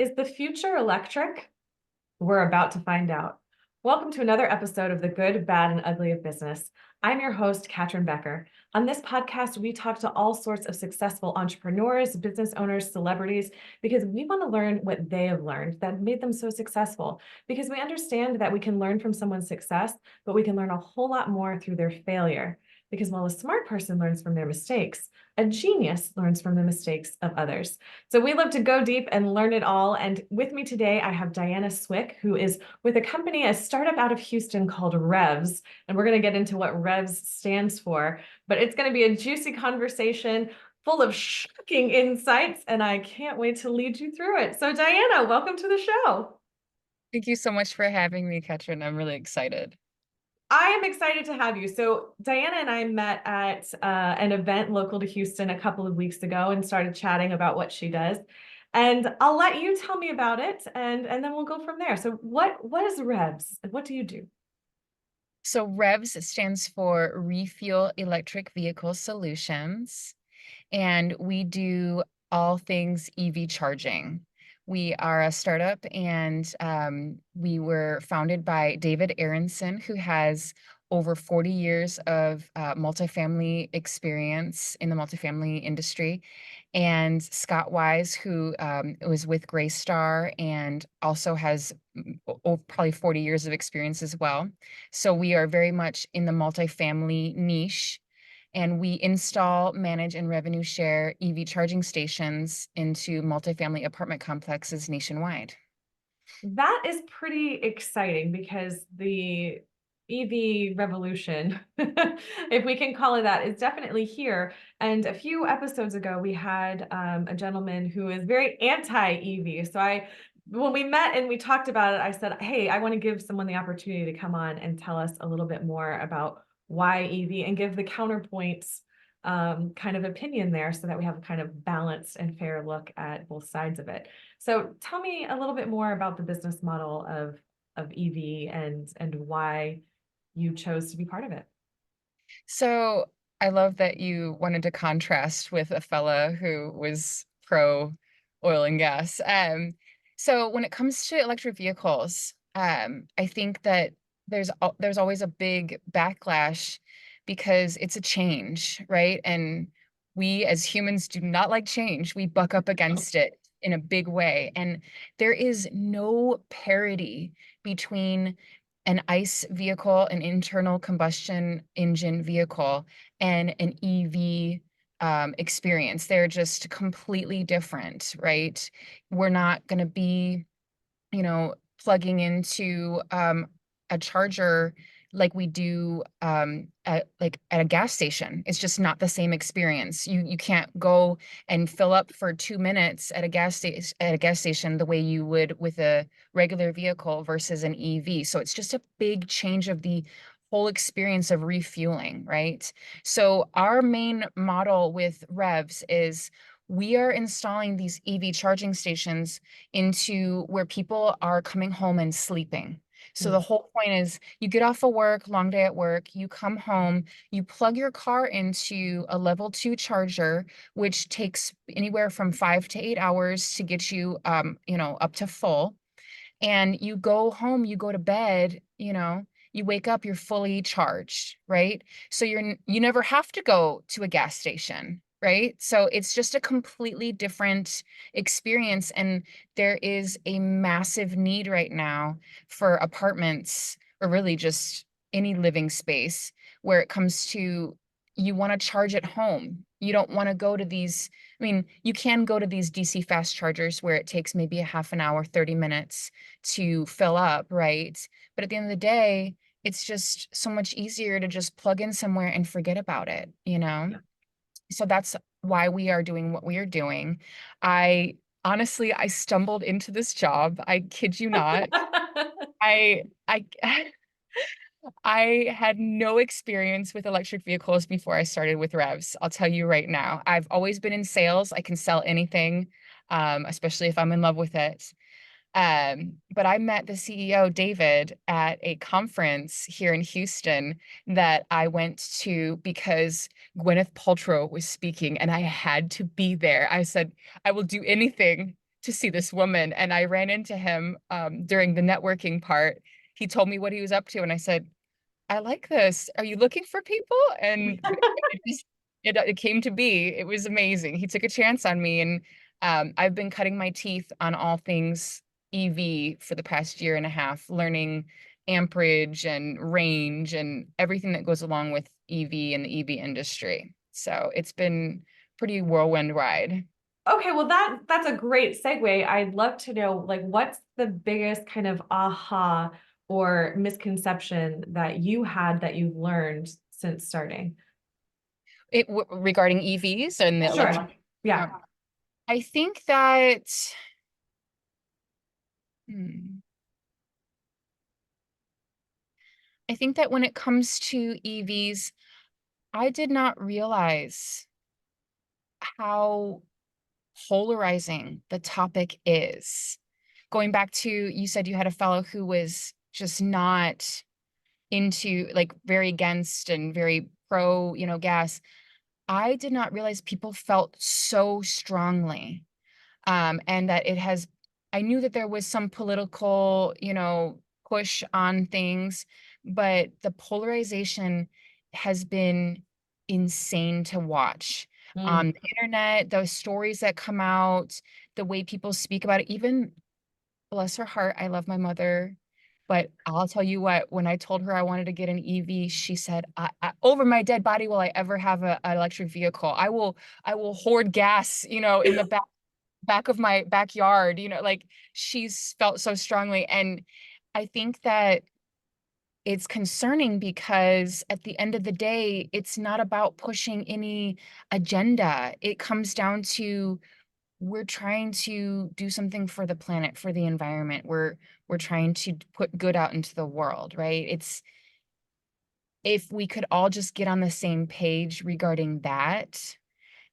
Is the future electric? We're about to find out. Welcome to another episode of The Good, Bad, and Ugly of Business. I'm your host, Catryn Becker. On this podcast, we talk to all sorts of successful entrepreneurs, business owners, celebrities, because we want to learn what they have learned that made them so successful. Because we understand that we can learn from someone's success, but we can learn a whole lot more through their failure. Because while a smart person learns from their mistakes, a genius learns from the mistakes of others. So we love to go deep and learn it all. And with me today, I have Diana Cwick, who is with a company, a startup out of Houston called REVS. And we're going to get into what REVS stands for, but it's going to be a juicy conversation full of shocking insights. And I can't wait to lead you through it. So Diana, welcome to the show. Thank you so much for having me, Catryn. I'm really excited. I am excited to have you. So Diana and I met at an event local to Houston a couple of weeks ago and started chatting about what she does. And I'll let you tell me about it, and then we'll go from there. So what is REVS? What do you do? So REVS stands for Refuel Electric Vehicle Solutions, and we do all things EV charging. We are a startup, and we were founded by David Aronson, who has over 40 years of multifamily experience in the multifamily industry, and Scott Wise, who was with Greystar and also has probably 40 years of experience as well. So we are very much in the multifamily niche, and we install, manage, and revenue share EV charging stations into multifamily apartment complexes nationwide. That is pretty exciting because the EV revolution, if we can call it that, is definitely here. And a few episodes ago, we had a gentleman who is very anti-EV. When we met and we talked about it, I said, hey, I want to give someone the opportunity to come on and tell us a little bit more about why EV and give the counterpoints kind of opinion there so that we have a kind of balanced and fair look at both sides of it. So tell me a little bit more about the business model of EV and why you chose to be part of it. So I love that you wanted to contrast with a fella who was pro oil and gas. So when it comes to electric vehicles, I think that there's always a big backlash because it's a change, right? And we as humans do not like change. We buck up against it in a big way. And there is no parity between an ICE vehicle, an internal combustion engine vehicle, and an EV experience. They're just completely different, right? We're not going to be, plugging into a charger like we do at a gas station. It's just not the same experience. You can't go and fill up for 2 minutes at a gas station the way you would with a regular vehicle versus an EV. So it's just a big change of the whole experience of refueling, right? So our main model with REVs is we are installing these EV charging stations into where people are coming home and sleeping. So the Mm. whole point is you get off of work, long day at work, you come home, you plug your car into a level 2 charger, which takes anywhere from 5 to 8 hours to get you, up to full. And you go home, you go to bed, you wake up, you're fully charged, right? So you never have to go to a gas station, right? So it's just a completely different experience. And there is a massive need right now for apartments or really just any living space where it comes to you want to charge at home. You don't want to go to these. I mean, you can go to these DC fast chargers where it takes maybe a half an hour, 30 minutes to fill up, right? But at the end of the day, it's just so much easier to just plug in somewhere and forget about it? Yeah. So that's why we are doing what we are doing. I honestly, I stumbled into this job. I kid you not. I I had no experience with electric vehicles before I started with REVs. I'll tell you right now. I've always been in sales. I can sell anything, especially if I'm in love with it. But I met the CEO, David, at a conference here in Houston that I went to because Gwyneth Paltrow was speaking and I had to be there. I said, I will do anything to see this woman, and I ran into him during the networking part. He told me what he was up to, and I said, I like this. Are you looking for people? And it came to be. It was amazing. He took a chance on me, and I've been cutting my teeth on all things EV for the past year and a half, learning amperage and range and everything that goes along with EV and the EV industry. So it's been pretty whirlwind ride. Okay, well that's a great segue. I'd love to know like what's the biggest kind of aha or misconception that you had that you've learned since starting? Regarding EVs and the electric. Sure. Yeah. um, I think that hmm, I think that when it comes to EVs, I did not realize how polarizing the topic is. Going back to, you said you had a fellow who was just not into, like, very against and very pro, gas. I did not realize people felt so strongly, and that I knew that there was some political, push on things, but the polarization has been insane to watch on Mm. the internet, those stories that come out, the way people speak about it. Even, bless her heart, I love my mother, but I'll tell you what, when I told her I wanted to get an EV, she said, over my dead body will I ever have an electric vehicle. I will hoard gas, in the back of my backyard, like, she's felt so strongly. And I think that it's concerning because at the end of the day, it's not about pushing any agenda. It comes down to, we're trying to do something for the planet, for the environment. We're trying to put good out into the world, right? It's, if we could all just get on the same page regarding that,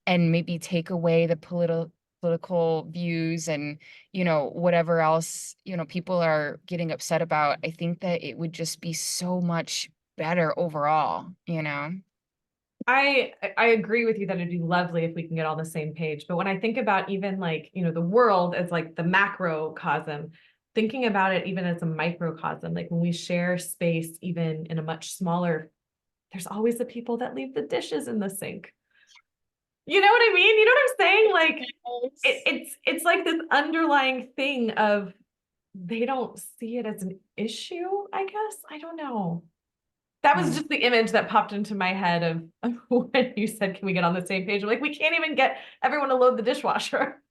and maybe take away the political views and, whatever else, people are getting upset about, I think that it would just be so much better overall. I agree with you that it'd be lovely if we can get on the same page. But when I think about even like, the world as like the macrocosm, thinking about it even as a microcosm, like when we share space, even in a much smaller, there's always the people that leave the dishes in the sink. You know what I mean? You know what I'm saying? Like it's like this underlying thing of they don't see it as an issue, I guess. I don't know. That was Mm. just the image that popped into my head of when you said, can we get on the same page? I'm like, we can't even get everyone to load the dishwasher.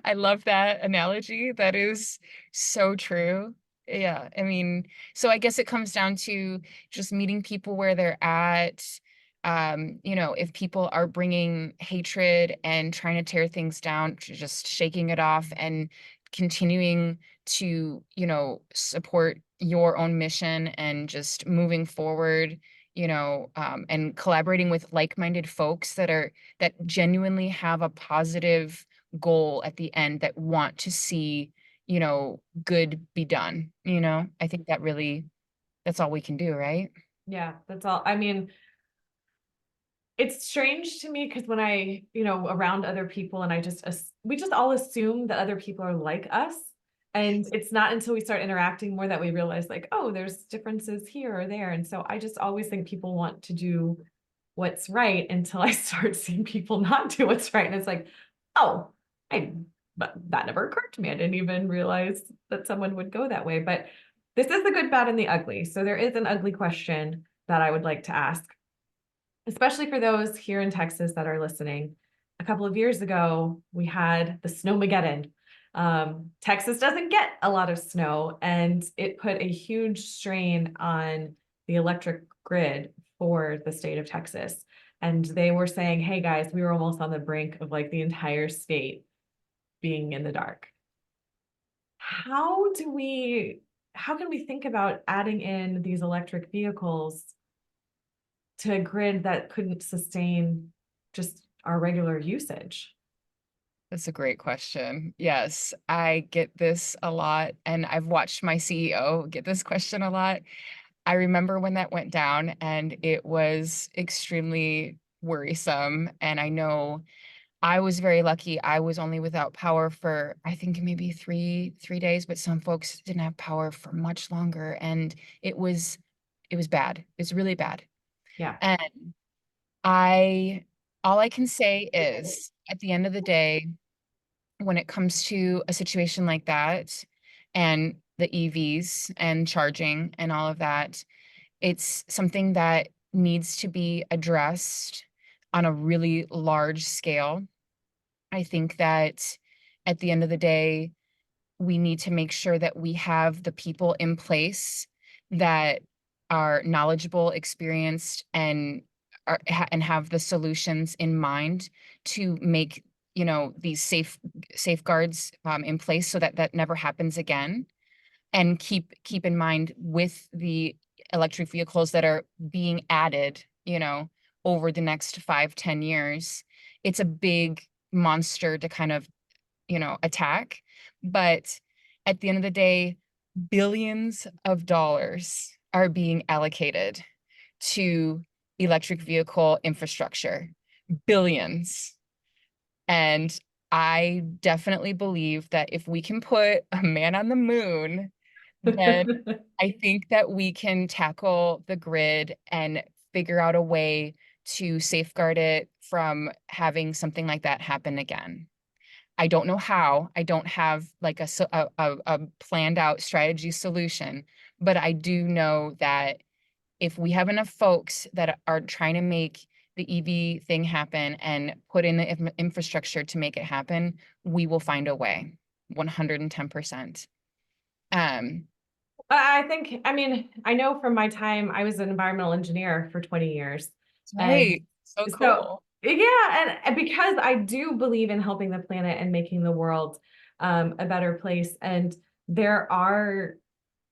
I love that analogy. That is so true. Yeah. I mean, so I guess it comes down to just meeting people where they're at. If people are bringing hatred and trying to tear things down, just shaking it off and continuing to, support your own mission and just moving forward, and collaborating with like-minded folks that genuinely have a positive goal at the end, that want to see, good be done. I think that's all we can do, right? Yeah, that's all. I mean, it's strange to me because when I, around other people and we just all assume that other people are like us. And it's not until we start interacting more that we realize like, oh, there's differences here or there. And so I just always think people want to do what's right until I start seeing people not do what's right. And it's like, oh, but that never occurred to me. I didn't even realize that someone would go that way. But this is the good, bad, and the ugly. So there is an ugly question that I would like to ask, especially for those here in Texas that are listening. A couple of years ago, we had the Snowmageddon. Texas doesn't get a lot of snow, and it put a huge strain on the electric grid for the state of Texas. And they were saying, hey guys, we were almost on the brink of like the entire state being in the dark. How do we, how can we think about adding in these electric vehicles to a grid that couldn't sustain just our regular usage? That's a great question. Yes, I get this a lot, and I've watched my CEO get this question a lot. I remember when that went down, and it was extremely worrisome. And I know I was very lucky. I was only without power for, I think, maybe three days, but some folks didn't have power for much longer, and it was it was bad. It's really bad. Yeah. And I all I can say is at the end of the day, when it comes to a situation like that and the EVs and charging and all of that, it's something that needs to be addressed on a really large scale. I think that at the end of the day, we need to make sure that we have the people in place that are knowledgeable, experienced, and and have the solutions in mind to make, these safeguards in place so that that never happens again. And keep in mind with the electric vehicles that are being added, over the next 5, 10 years, it's a big monster to kind of, attack. But at the end of the day, billions of dollars are being allocated to electric vehicle infrastructure. Billions. And I definitely believe that if we can put a man on the moon, then I think that we can tackle the grid and figure out a way to safeguard it from having something like that happen again. I don't know how. I don't have like a planned out strategy solution, but I do know that if we have enough folks that are trying to make the EV thing happen and put in the infrastructure to make it happen, we will find a way. 110%. Um, I think, I mean, I know from my time, I was an environmental engineer for 20 years. And right. So so, cool. yeah, and because I do believe in helping the planet and making the world a better place. And there are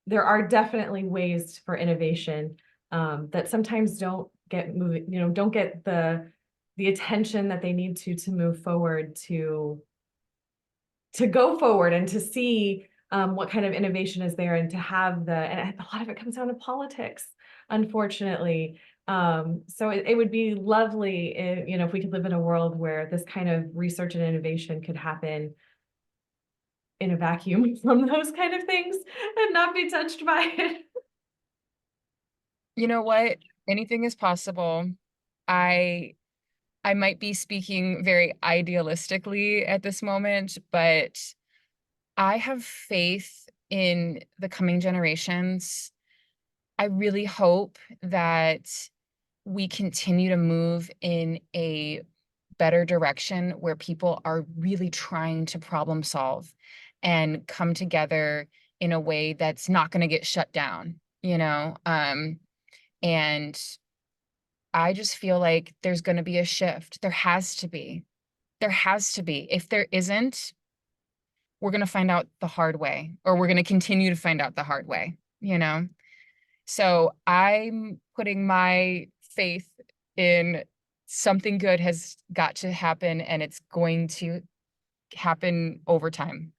there are definitely ways for innovation that sometimes don't get moving, don't get the attention that they need to move forward to go forward and to see what kind of innovation is there and to have and a lot of it comes down to politics, unfortunately. So it would be lovely if we could live in a world where this kind of research and innovation could happen in a vacuum from those kind of things and not be touched by it. You know what? Anything is possible. I I might be speaking very idealistically at this moment, but I have faith in the coming generations. I really hope that we continue to move in a better direction where people are really trying to problem solve and come together in a way that's not going to get shut down, and I just feel like there's going to be a shift. There has to be. There has to be. If there isn't, we're going to find out the hard way, or we're going to continue to find out the hard way? So I'm putting my faith in something good has got to happen, and it's going to happen over time.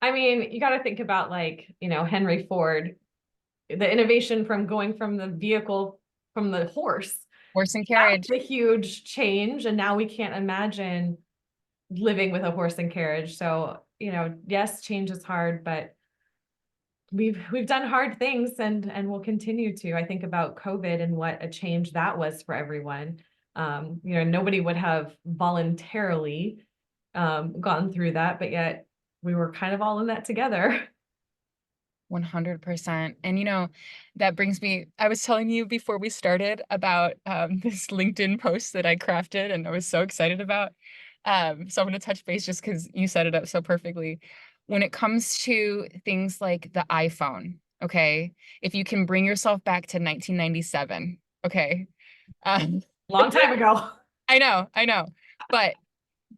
I mean, you got to think about Henry Ford, the innovation from going from the vehicle from the horse. Horse and That carriage. was a huge change, and now we can't imagine living with a horse and carriage. So, yes, change is hard, but we've done hard things and we'll continue to. I think about COVID and what a change that was for everyone. Nobody would have voluntarily gone through that, but yet we were kind of all in that together. 100%. And that brings me, I was telling you before we started about this LinkedIn post that I crafted and I was so excited about. So I'm going to touch base just because you set it up so perfectly. When it comes to things like the iPhone, okay, if you can bring yourself back to 1997, okay. Um, Long time ago. I know. But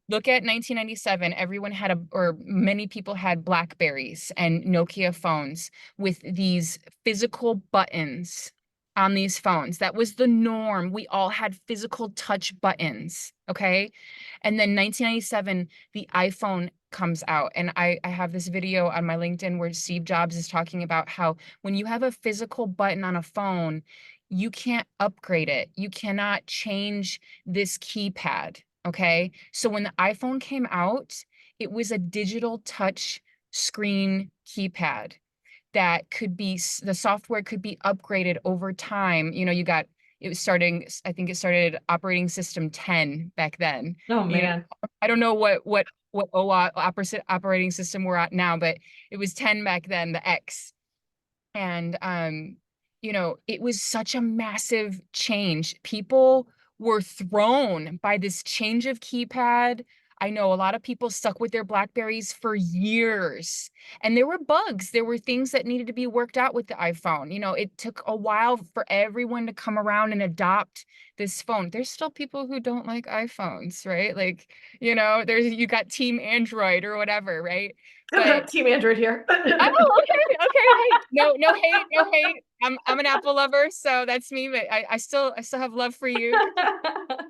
look at 1997. Everyone had or many people had Blackberries and Nokia phones with these physical buttons on these phones. That was the norm. We all had physical touch buttons. Okay. And then 1997, the iPhone comes out. And I have this video on my LinkedIn where Steve Jobs is talking about how when you have a physical button on a phone, you can't upgrade it. You cannot change this keypad. Okay. So when the iPhone came out, it was a digital touch screen keypad that could be, the software could be upgraded over time. You know, it was starting, I think it started operating system 10 back then. Oh You know, man. I don't know what operating system we're at now, but it was 10 back then, the X. And you know, it was such a massive change. People were thrown by this change of keypad. I know a lot of people stuck with their Blackberries for years. And there were bugs. There were things that needed to be worked out with the iPhone. You know, it took a while for everyone to come around and adopt this phone. There's still people who don't like iPhones, right? Like, you know, you got Team Android or whatever, right? But Team Android here. oh, okay. Hey, no hate, no hate. I'm an Apple lover, so that's me. But I still have love for you.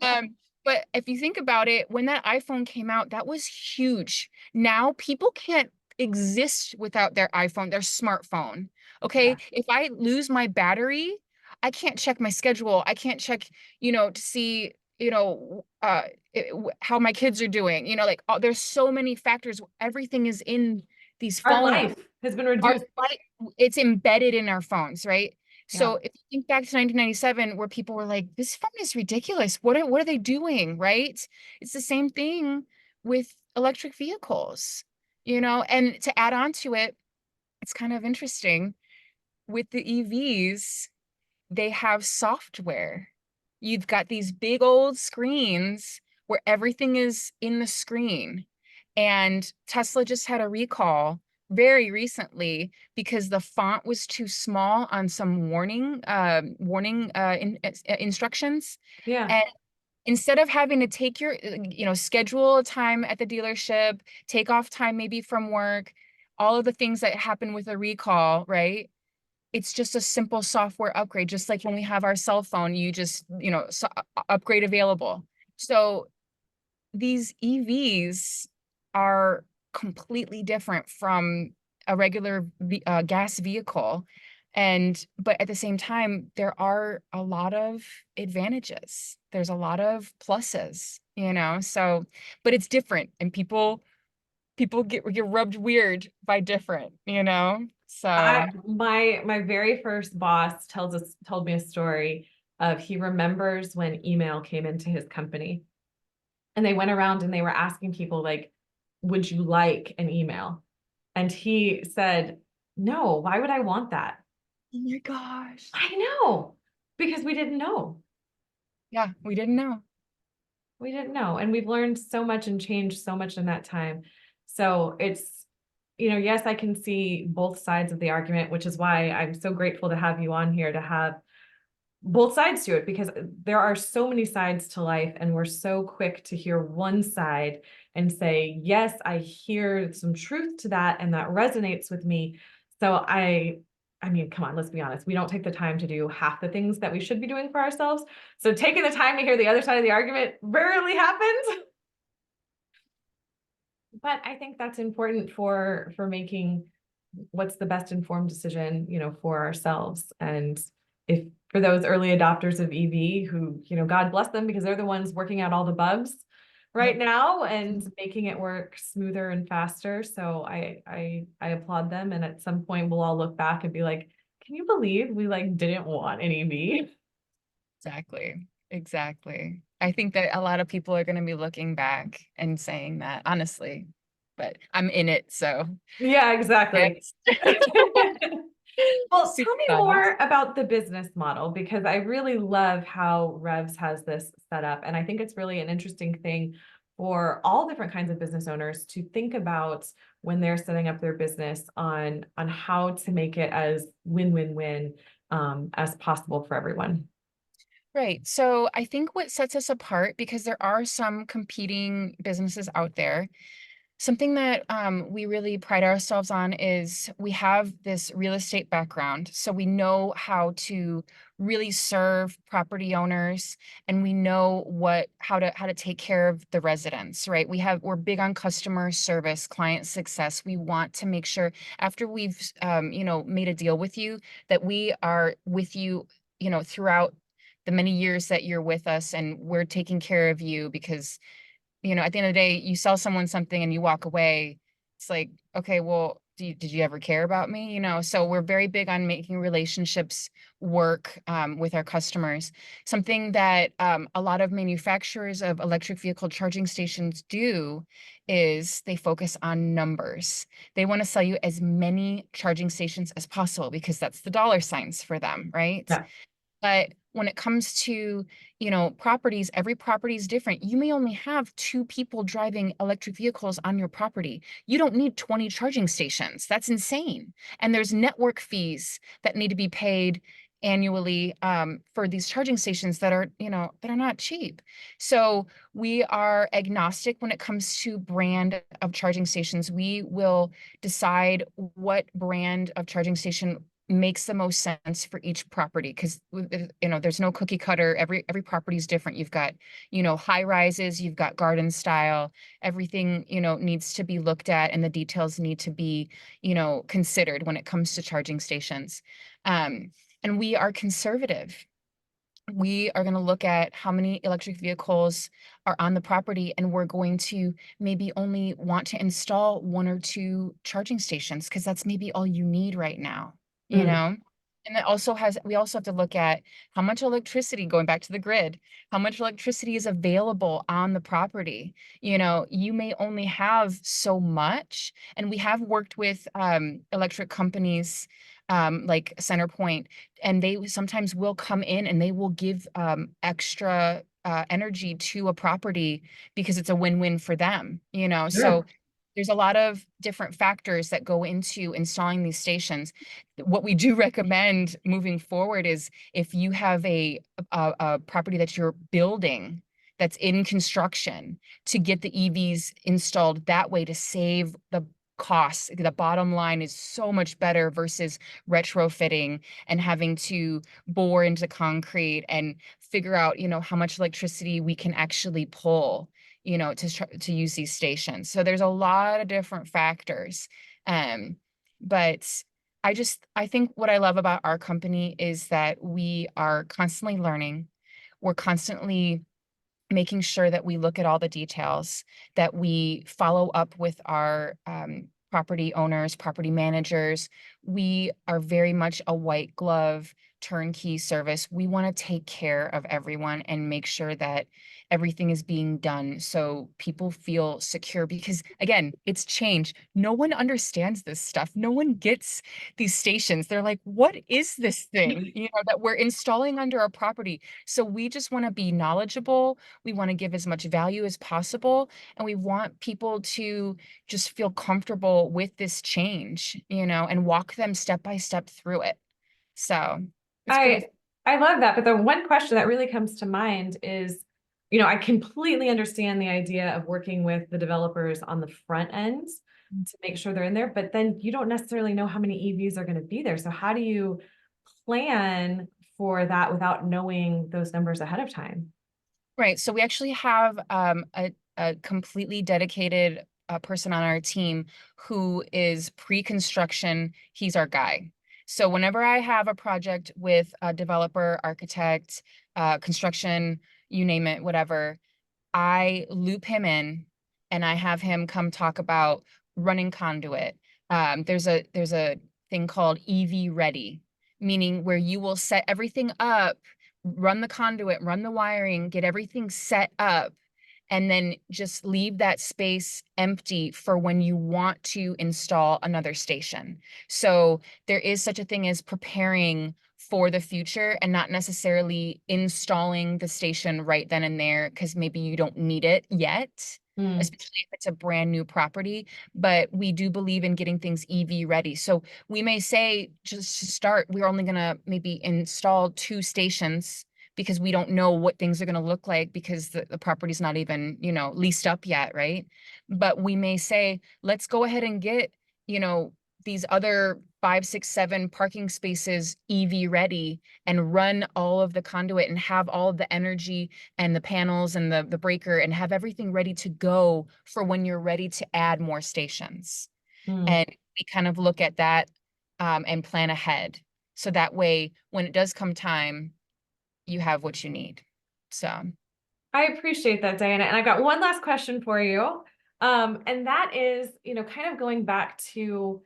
Um, but if you think about it, when that iPhone came out, that was huge. Now people can't exist without their iPhone, their smartphone. Okay, Yeah. if I lose my battery, I can't check my schedule. I can't check, to see, how my kids are doing. Like there's so many factors. Everything is in these Our phones. life has been Our reduced. life, it's embedded in our phones, right? Yeah. So if you think back to 1997, where people were like, "This phone is ridiculous. What are they doing?" Right? It's the same thing with electric vehicles, And to add on to it, it's kind of interesting with the EVs. They have software. You've got these big old screens where everything is in the screen. And Tesla just had a recall very recently because the font was too small on some instructions. Yeah. And instead of having to take schedule a time at the dealership, take off time maybe from work, all of the things that happen with a recall, right? It's just a simple software upgrade, just like when we have our cell phone, you just, upgrade available. So these EVs are completely different from a regular gas vehicle. But at the same time, there are a lot of advantages. There's a lot of pluses, so, but it's different and people get rubbed weird by different, so. My very first boss told me a story of he remembers when email came into his company and they went around and they were asking people like, would you like an email? And he said, no, why would I want that? Oh my gosh. I know, because we didn't know. Yeah, we didn't know. We didn't know. And we've learned so much and changed so much in that time. So it's, yes, I can see both sides of the argument, which is why I'm so grateful to have you on here to have both sides to it, because there are so many sides to life and we're so quick to hear one side and say, yes, I hear some truth to that and that resonates with me. So I mean, come on, let's be honest. We don't take the time to do half the things that we should be doing for ourselves. So taking the time to hear the other side of the argument rarely happens. But I think that's important for making what's the best informed decision, for ourselves. And if for those early adopters of EV who, God bless them because they're the ones working out all the bugs right Yep. now and making it work smoother and faster. So I applaud them. And at some point we'll all look back and be like, can you believe we like didn't want an EV? Exactly. Exactly. I think that a lot of people are going to be looking back and saying that, honestly, but I'm in it, so Yeah, exactly. yes. Well, Super tell me biased. more about the business model because I really love how REVS has this set up. And I think it's really an interesting thing for all different kinds of business owners to think about when they're setting up their business on how to make it as win-win-win as possible for everyone. Right. So I think what sets us apart, because there are some competing businesses out there, something that we really pride ourselves on is we have this real estate background. So we know how to really serve property owners and we know how to take care of the residents, right? We're big on customer service, client success. We want to make sure after we've made a deal with you that we are with you, throughout the many years that you're with us and we're taking care of you because at the end of the day, you sell someone something and you walk away. It's like, okay, well, did you ever care about me? So we're very big on making relationships work with our customers. Something that a lot of manufacturers of electric vehicle charging stations do is they focus on numbers. They want to sell you as many charging stations as possible because that's the dollar signs for them, right? Yeah. But when it comes to, properties, every property is different. You may only have two people driving electric vehicles on your property. You don't need 20 charging stations. That's insane. And there's network fees that need to be paid annually for these charging stations that are, that are not cheap. So we are agnostic when it comes to brand of charging stations. We will decide what brand of charging station makes the most sense for each property because there's no cookie cutter. Every property is different. You've got high rises, you've got garden style. Everything needs to be looked at, and the details need to be considered when it comes to charging stations. And we are conservative. We are going to look at how many electric vehicles are on the property, and we're going to maybe only want to install one or two charging stations because that's maybe all you need right now, you Mm. know? And we also have to look at how much electricity, going back to the grid, how much electricity is available on the property. You may only have so much, and we have worked with electric companies like CenterPoint, and they sometimes will come in and they will give extra energy to a property because it's a win-win for them, Sure. so there's a lot of different factors that go into installing these stations. What we do recommend moving forward is if you have a property that you're building that's in construction, to get the EVs installed that way to save the costs. The bottom line is so much better versus retrofitting and having to bore into concrete and figure out, how much electricity we can actually pull, to use these stations. So there's a lot of different factors. But I think what I love about our company is that we are constantly learning. We're constantly making sure that we look at all the details, that we follow up with our property owners, property managers. We are very much a white glove turnkey service. We want to take care of everyone and make sure that everything is being done so people feel secure because again, it's change. No one understands this stuff. No one gets these stations. They're like, what is this thing, that we're installing under our property? So we just want to be knowledgeable. We want to give as much value as possible, and we want people to just feel comfortable with this change, and walk them step by step through it. So it's pretty. I I love that, but the one question that really comes to mind is, I completely understand the idea of working with the developers on the front end to make sure they're in there, but then you don't necessarily know how many EVs are going to be there. So how do you plan for that without knowing those numbers ahead of time? Right. So we actually have a completely dedicated person on our team who is pre-construction. He's our guy. So whenever I have a project with a developer, architect, construction, you name it, whatever, I loop him in and I have him come talk about running conduit. There's a thing called EV ready, meaning where you will set everything up, run the conduit, run the wiring, get everything set up, and then just leave that space empty for when you want to install another station. So there is such a thing as preparing for the future and not necessarily installing the station right then and there because maybe you don't need it yet, Mm. especially if it's a brand new property. But we do believe in getting things EV ready. So we may say, just to start, we're only going to maybe install two stations because we don't know what things are going to look like because the property's not even, leased up yet, right? But we may say, let's go ahead and get, these other 5, 6, 7 parking spaces EV ready and run all of the conduit and have all of the energy and the panels and the breaker and have everything ready to go for when you're ready to add more stations. Mm. And we kind of look at that and plan ahead. So that way, when it does come time, you have what you need. So I appreciate that, Diana. And I got one last question for you. And that is, kind of going back to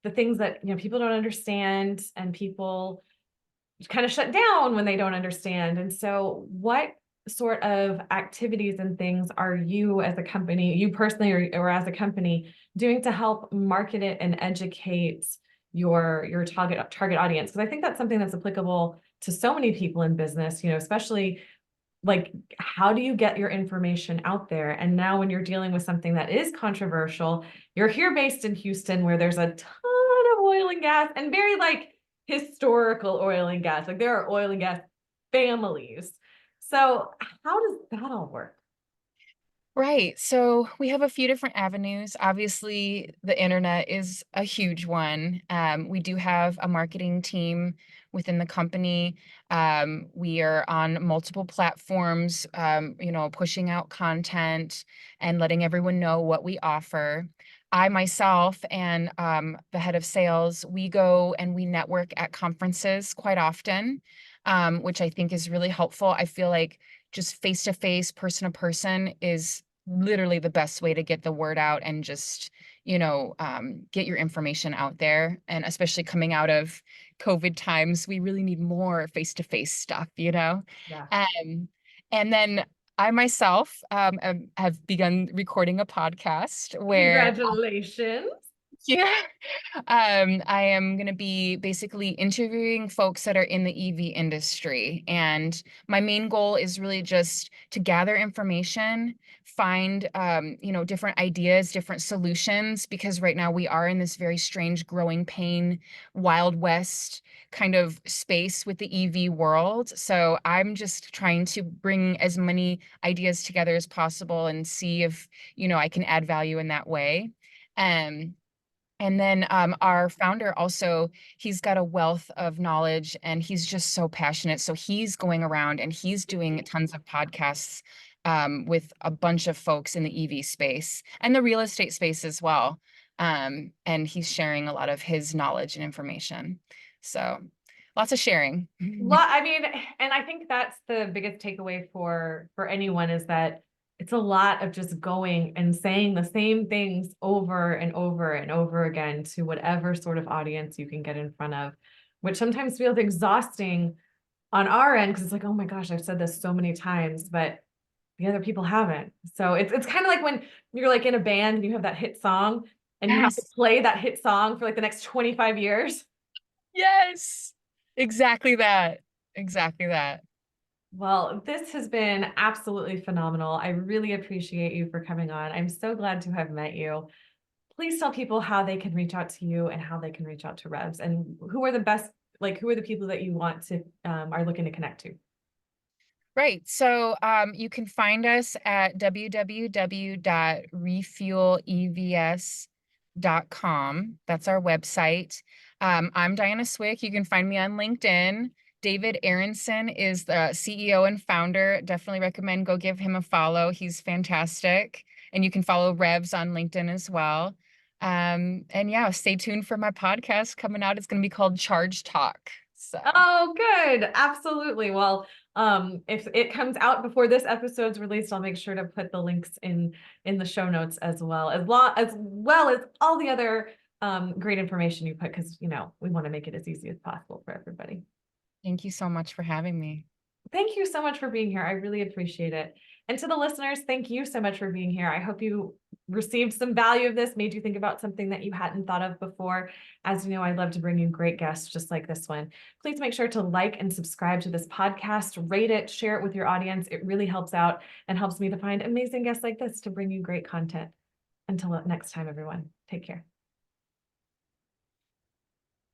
the things that, people don't understand and people kind of shut down when they don't understand. And so what sort of activities and things are you as a company, you personally or as a company, doing to help market it and educate your target audience? Because I think that's something that's applicable to so many people in business, especially like how do you get your information out there? And now when you're dealing with something that is controversial, you're here based in Houston where there's a ton of oil and gas and very like historical oil and gas. Like there are oil and gas families. So how does that all work? Right. So we have a few different avenues. Obviously, the internet is a huge one. We do have a marketing team within the company. We are on multiple platforms, pushing out content and letting everyone know what we offer. I myself and the head of sales, we go and we network at conferences quite often, which I think is really helpful. I feel like just face to face, person to person is literally the best way to get the word out and just, get your information out there. And especially coming out of COVID times, we really need more face to face stuff. Yeah. Um, and then I myself have begun recording a podcast where, Congratulations. yeah, I am going to be basically interviewing folks that are in the EV industry. And my main goal is really just to gather information, find, different ideas, different solutions, because right now we are in this very strange growing pain, Wild West kind of space with the EV world. So I'm just trying to bring as many ideas together as possible and see if, I can add value in that way. Um, and then our founder also, he's got a wealth of knowledge and he's just so passionate. So he's going around and he's doing tons of podcasts with a bunch of folks in the EV space and the real estate space as well. And he's sharing a lot of his knowledge and information. So lots of sharing. I mean, and I think that's the biggest takeaway for anyone is that it's a lot of just going and saying the same things over and over and over again to whatever sort of audience you can get in front of, which sometimes feels exhausting on our end because it's like, oh my gosh, I've said this so many times, but the other people haven't. So it's kind of like when you're like in a band and you have that hit song and you have to Yes. play that hit song for like the next 25 years. Yes. Exactly that. Exactly that. Well, this has been absolutely phenomenal. I really appreciate you for coming on. I'm so glad to have met you. Please tell people how they can reach out to you and how they can reach out to Revs and who are the best, like who are the people that you want to are looking to connect to. Right. So you can find us at www.refuelevs.com. That's our website. I'm Diana Cwick. You can find me on LinkedIn. David Aronson is the CEO and founder. Definitely recommend go give him a follow. He's fantastic. And you can follow Revs on LinkedIn as well. And yeah, stay tuned for my podcast coming out. It's going to be called Charge Talk. So. Oh, good. Absolutely. Well, if it comes out before this episode's released, I'll make sure to put the links in the show notes as well as all the other great information you put because we want to make it as easy as possible for everybody. Thank you so much for having me. Thank you so much for being here. I really appreciate it. And to the listeners, thank you so much for being here. I hope you received some value of this, made you think about something that you hadn't thought of before. As you know, I love to bring you great guests just like this one. Please make sure to like and subscribe to this podcast, rate it, share it with your audience. It really helps out and helps me to find amazing guests like this to bring you great content. Until next time, everyone, take care.